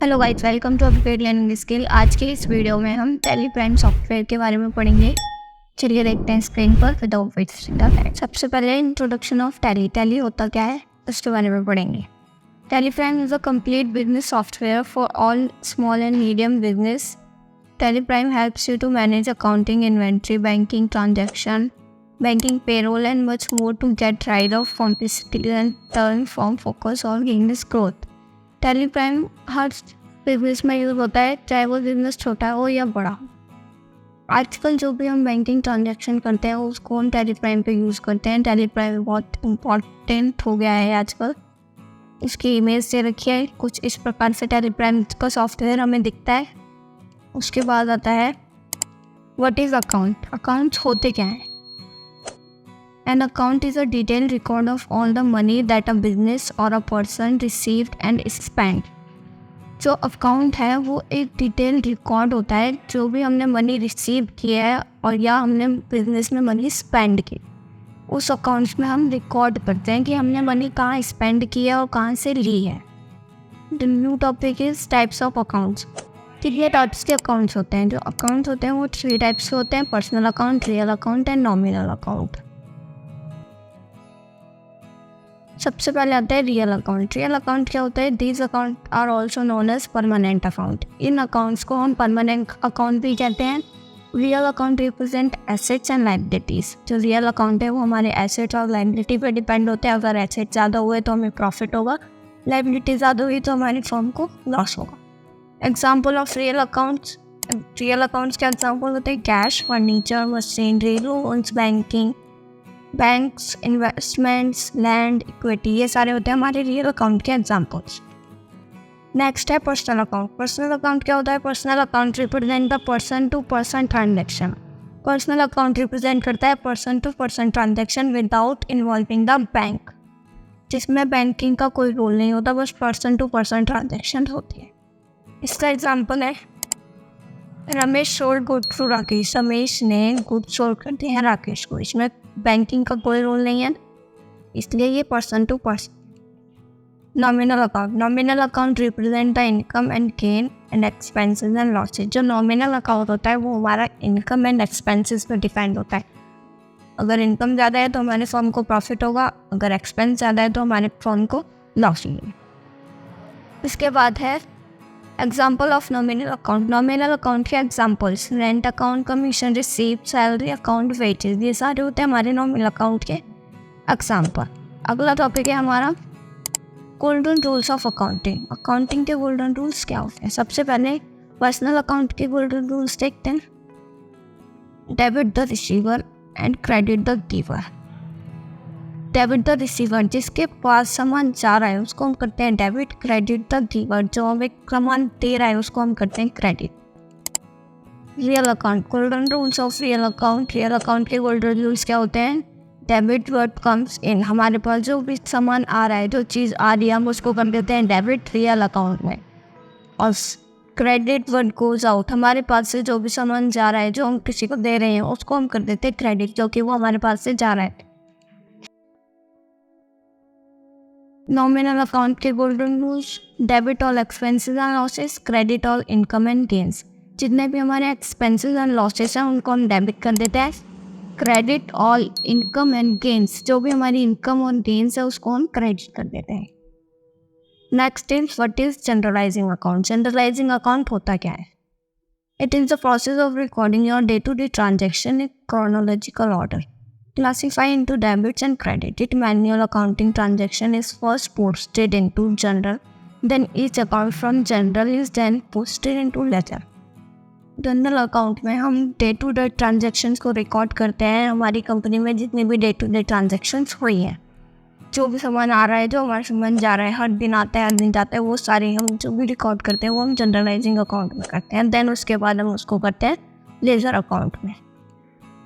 Hello guys, welcome to upgrade learning skill. आज के इस वीडियो में हम टैली प्राइम सॉफ्टवेयर के बारे में पढ़ेंगे। चलिए देखते हैं स्क्रीन पर विदाउट वेस्टिंग द टाइम। सबसे पहले इंट्रोडक्शन ऑफ टैली। टैली होता क्या है उसके बारे में पढ़ेंगे। Tally Prime is a complete business software for all small and medium business. Tally Prime helps you to manage accounting, inventory, banking transaction, banking, payroll, and much more to get rid of complexity and turn from focus on business growth. Tally prime her business में use होता है, चाहे वो business छोटा हो या बड़ा। आजकल जो भी हम बैंकिंग ट्रांजैक्शन करते हैं उसको हम टैली प्राइम पे यूज़ करते हैं। टैली प्राइम बहुत इम्पॉर्टेंट हो गया है आजकल। इसकी इमेज दे रखी है कुछ इस प्रकार से। टैली प्राइम का सॉफ्टवेयर हमें दिखता है। उसके बाद आता है व्हाट इज़ अकाउंट। अकाउंट्स होते क्या हैं? An account is a detailed record of all the money that a business or a person received and spent. जो अकाउंट है वो एक डिटेल रिकॉर्ड होता है, जो भी हमने मनी रिसीव किया है और या हमने बिजनेस में मनी स्पेंड की, उस अकाउंट्स में हम रिकॉर्ड करते हैं कि हमने मनी कहाँ स्पेंड किया और कहाँ से ली है। The new topic is types of accounts. कितने टाइप्स के अकाउंट्स होते हैं? जो अकाउंट्स होते हैं वो 3 टाइप्स के होते हैं: personal account, real account and nominal account. सबसे पहले आता है रियल अकाउंट। रियल अकाउंट क्या होता है? These account are also known as permanent account. इन अकाउंट्स को हम परमानेंट अकाउंट भी कहते हैं। Real account represent assets and liabilities. जो रियल अकाउंट है वो हमारे एसेट्स और लायबिलिटी पे डिपेंड होते हैं। अगर एसेट ज़्यादा हुए तो हमें प्रॉफिट होगा, लायबिलिटी ज़्यादा हुई तो हमारी फर्म को लॉस होगा। Example of real accounts. Real accounts के एग्जाम्पल होते हैं cash, furniture, machinery, loans, banking, banks, investments, land, equity, ये सारे होते हैं हमारे रियल अकाउंट के एग्जांपल्स। नेक्स्ट है पर्सनल अकाउंट। पर्सनल अकाउंट क्या होता है? Personal account represent the person to person transaction. Personal account represent करता है person to person transaction without involving the bank, जिसमें बैंकिंग का कोई रोल नहीं होता, बस पर्सन टू पर्सन ट्रांजैक्शन होती है। इसका एग्जाम्पल है Ramesh sold good to Rakesh. Ramesh ने गुड सोल्ड कर दिया राकेश को। इसमें बैंकिंग का कोई रोल नहीं है, इसलिए ये person to person. Nominal account. Nominal account represent the income and gain and expenses and losses. जो नॉमिनल अकाउंट होता है वो हमारा इनकम एंड एक्सपेंसेस पर डिपेंड होता है। अगर इनकम ज़्यादा है तो हमारे फर्म को प्रॉफिट होगा, अगर एक्सपेंस ज़्यादा है तो हमारे फर्म को लॉस होगा। इसके बाद है example of nominal account. Nominal account के examples rent account, commission received, salary account, wages, ये सारे होते हैं हमारे नॉमिनल अकाउंट के एग्जाम्पल। अगला टॉपिक है हमारा golden rules of accounting. Accounting के गोल्डन रूल्स क्या होते हैं? सबसे पहले पर्सनल अकाउंट के गोल्डन रूल्स देखते हैं। Debit the receiver and credit the giver. Debit the receiver, जिसके पास सामान जा रहा है उसको हम करते हैं डेबिट। क्रेडिट द गिवर, जो हमें सामान दे रहा है उसको हम करते हैं credit. Real account. Golden rules of real account. Real account के गोल्डन रूल्स क्या होते हैं? डेबिट व्हाट कम्स इन, हमारे पास जो भी सामान आ रहा है, जो चीज़ आ रही है, हम उसको कर देते हैं डेबिट रियल अकाउंट में। और क्रेडिट व्हाट गोज आउट, हमारे पास से जो भी सामान जा रहा है, जो हम किसी को दे रहे हैं, उसको हम कर देते हैं क्रेडिट, जो कि वो हमारे पास से जा रहा है। नॉमिनल अकाउंट के golden rules: debit all expenses and losses, credit all income and gains. जितने भी हमारे एक्सपेंसेस एंड लॉसेस हैं उनको हम डेबिट कर देते हैं। Credit all income and gains, जो भी हमारी इनकम और गेन्स है उसको हम क्रेडिट कर देते हैं। Next is what is journalising account. Journalising account होता क्या है? It is the process of recording your day to day transaction in chronological order. Classify into debits and credit. It manual accounting transaction is first posted into general, then each account from general is then posted into ledger. General account में हम day to day transactions को record करते हैं। हमारी company में जितनी भी day to day transactions हुई हैं, जो भी सामान आ रहा है, जो हमारा सामान जा रहा है, हर दिन आता है हर दिन जाता है, वो सारे हम जो भी रिकॉर्ड करते हैं वो हम जनरलाइजिंग अकाउंट में करते हैं। देन उसके बाद हम उसको करते हैं लेजर अकाउंट में।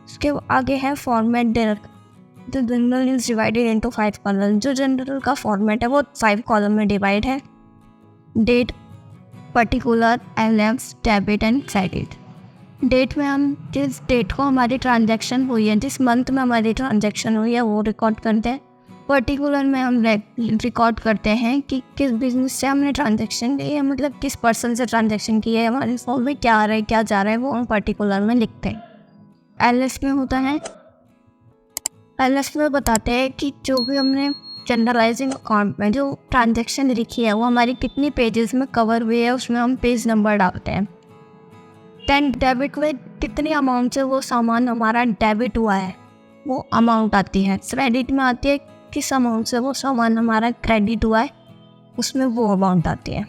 उसके आगे है format. The journal is divided into 5 column. जो जनरल का फॉर्मेट है वो 5 कॉलम में डिवाइड है। डेट, पर्टिकुलर, एलेक्स, डेबिट एंड क्रेडिट। डेट में हम जिस डेट को हमारी ट्रांजैक्शन हुई है, जिस मंथ में हमारी ट्रांजैक्शन हुई है, वो रिकॉर्ड करते हैं। पर्टिकुलर में हम रिकॉर्ड करते हैं कि किस बिजनेस से हमने ट्रांजैक्शन की है, मतलब किस पर्सन से ट्रांजैक्शन की है, हमारे फॉर्म में क्या आ रहा है क्या जा रहा है, वो हम पर्टिकुलर में लिखते हैं। एलएस में होता है, एलएस में बताते हैं कि जो भी हमने जनरलाइजिंग अकाउंट में जो ट्रांजैक्शन लिखी है वो हमारी कितनी पेजेस में कवर हुई है, उसमें हम पेज नंबर डालते हैं। देन डेबिट में कितनी अमाउंट से वो सामान हमारा डेबिट हुआ है वो अमाउंट आती है। क्रेडिट में आती है किस अमाउंट से वो सामान हमारा क्रेडिट हुआ है, उसमें वो अमाउंट आती है।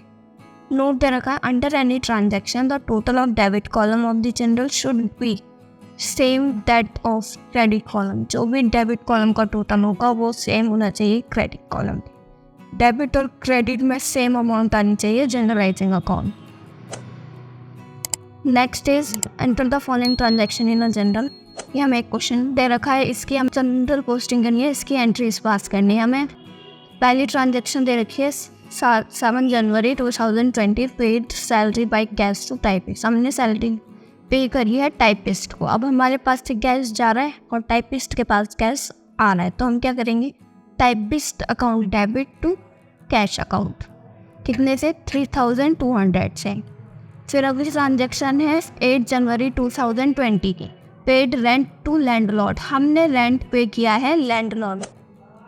नोट दे रखा है, under any transaction the total of debit column of the general should be same that of credit column. जो भी डेबिट कॉलम का टोटल होगा वो सेम होना चाहिए क्रेडिट कॉलम। डेबिट और क्रेडिट में सेम अमाउंट आनी चाहिए journalising account. Next is enter the following transaction in a journal. ये हमें एक क्वेश्चन दे रखा है, इसकी हम जनरल पोस्टिंग करनी है, इसकी एंट्रीज पास करनी है हमें। पहली ट्रांजैक्शन दे रखी है 7 January 2020 paid salary by cash to typist. हमने सैलरी पे करी है टाइपिस्ट को। अब हमारे पास से कैश जा रहा है और टाइपिस्ट के पास कैश आ रहा है, तो हम क्या करेंगे, typist account debit to cash account. कितने से, 3200 से। फिर अगली ट्रांजैक्शन है 8 जनवरी 2020 की, पेड रेंट टू लैंडलॉर्ड। हमने रेंट पे किया है लैंडलॉर्ड,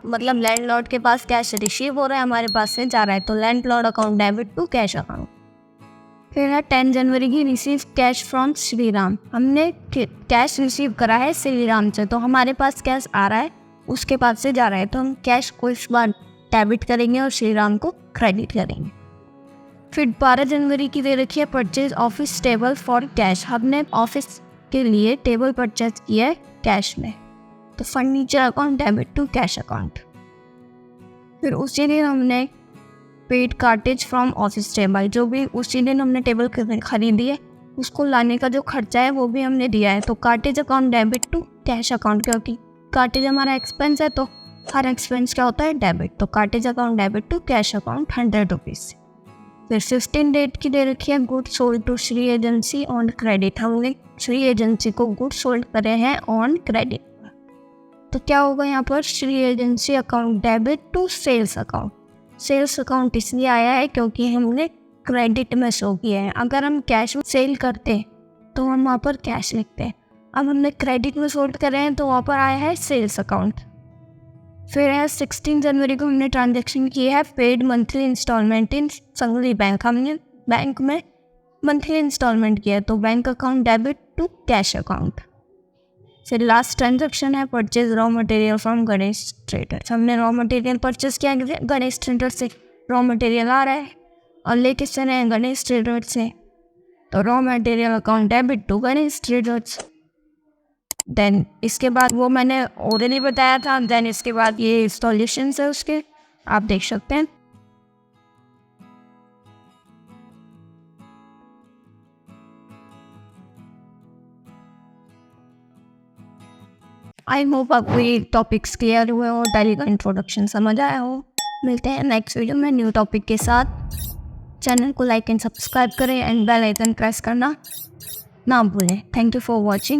मतलब लैंडलॉर्ड के पास कैश रिसीव हो रहा है, हमारे पास से जा रहा है, तो landlord account debit to cash account. फिर है 10 जनवरी की, रिसीव कैश फ्रॉम श्रीराम। हमने कैश रिसीव करा है श्रीराम से, तो हमारे पास कैश आ रहा है, उसके पास से जा रहा है, तो हम कैश को इस बार डेबिट करेंगे और श्रीराम को क्रेडिट करेंगे। फिर 12 जनवरी की दे रखी है, purchase office table for cash. हमने ऑफिस के लिए टेबल परचेज किया है कैश में, तो furniture account debit to cash account. फिर उसी दिन हमने paid cartage from office table, जो भी उसी दिन हमने टेबल खरीदी है उसको लाने का जो खर्चा है वो भी हमने दिया है, तो cartage account debit to cash account. क्योंकि कार्टेज हमारा एक्सपेंस है, तो हर एक्सपेंस क्या होता है, डेबिट, तो cartage account debit to cash account 100 rupees. फिर 15 डेट की दे रखी है, good sold to Shri agency on credit. हमने श्री एजेंसी को गुड सोल्ड करे हैं ऑन क्रेडिट, तो क्या होगा यहाँ पर, Shri agency account debit to sales account. Sales account इसलिए आया है क्योंकि हमने क्रेडिट में शो किया है। अगर हम कैश में सेल करते तो हम वहाँ पर कैश लिखते हैं, अब हमने क्रेडिट में सोल्ड करे हैं तो वहाँ पर आया है सेल्स अकाउंट। फिर है 16 जनवरी को हमने ट्रांजैक्शन की है, paid monthly instalment in Sangli bank. हमने बैंक में मंथली इंस्टॉलमेंट किया है, तो bank account debit to cash account. फिर लास्ट ट्रांजैक्शन है, purchase raw material from Ganesh traders. हमने रॉ मटेरियल परचेज किया गणेश ट्रेडर्स से, रॉ मटेरियल आ रहा है और ले किससे रहे हैं, गणेश ट्रेडर्स से, तो raw material account debit to Ganesh traders. Then इसके बाद वो मैंने ऑलरेडी बताया था, देन इसके बाद ये सॉल्यूशंस है उसके, आप देख सकते हैं। आई होप आपको ये टॉपिक्स क्लियर हुए हो, टैली का इंट्रोडक्शन समझ आया हो। मिलते हैं नेक्स्ट वीडियो में न्यू टॉपिक के साथ। चैनल को लाइक एंड सब्सक्राइब करें एंड बेल आइकन प्रेस करना ना भूलें। Thank you for watching.